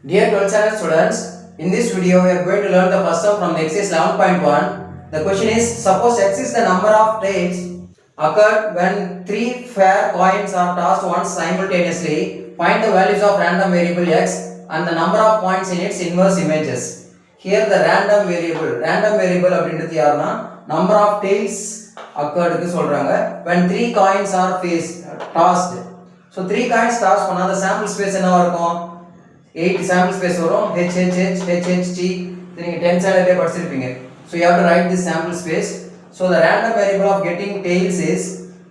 Dear 12th standard students, in this video we are going to learn the first sum from the exercise 11.1. The question is, suppose x is the number of tails occurred when three fair coins are tossed once simultaneously. Find the values of random variable x and the number of points in its inverse images. Here the random variable அப்படின்றது யாருன்னா number of tails occurred க்கு சொல்றாங்க when three coins are tossed. So three coins toss பண்ணா the sample space என்னவா இருக்கும்? 8 sample space வரும் h h h h h t நீங்க 10 ஸ்டாண்டர்ட்லயே படிச்சிருப்பீங்க. So you have to write this sample space. So the random variable of getting tails is,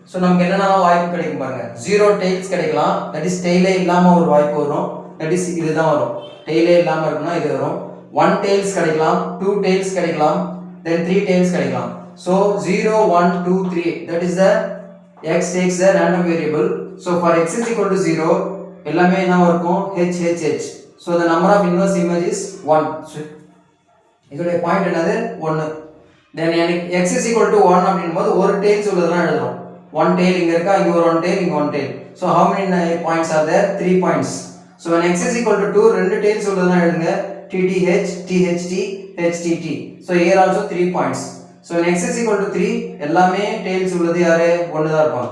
so நமக்கு என்னென்ன வாய்ப்பு கிடைக்கும் பாருங்க. 0 tails கிடைக்கலாம், that is tail இல்லாம ஒரு வாய்ப்பு வரும், that is இதுதான் வரும். tail இல்லாம இருக்குனா இது வரும். 1 tails கிடைக்கலாம், 2 tails கிடைக்கலாம், then 3 tails கிடைக்கலாம். So 0 1 2 3, that is the x takes the random variable. So for x is equal to 0, எல்லாமே என்ன இருக்கும் h h h. So the number of inverse image is 1. So இதோட பாயிண்ட் என்னது 1. then x is equal to 1 அப்படினும்போது ஒரு tails உள்ளதெல்லாம் எழுதுறோம். one tail இங்க இருக்கா, இங்க ஒரு one tail, இங்க one tail. So how many points are there? 3 points. So when x is equal to 2, ரெண்டு tails உள்ளதெல்லாம் எழுதுங்க, tth tht htt. So here also 3 points. So when x is equal to 3, எல்லாமே tails உள்ளது யாரு? 1 தான் இருக்கும்.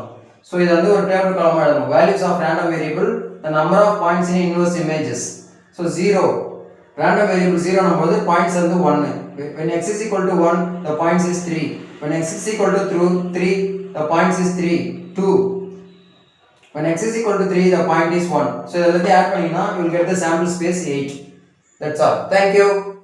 So இது வந்து ஒரு டேபிள் காலமா எழுதணும். values of random variable, the number of points in inverse images. So 0, random variable 0 நம்போது points வந்து 1. when x is equal to 1, the points is 3. when x is equal to 3, the points is 3 2. when x is equal to 3, the point is 1. So இதெல்லாம் add பண்ணீங்கன்னா you will get the sample space 8. That's all. Thank you.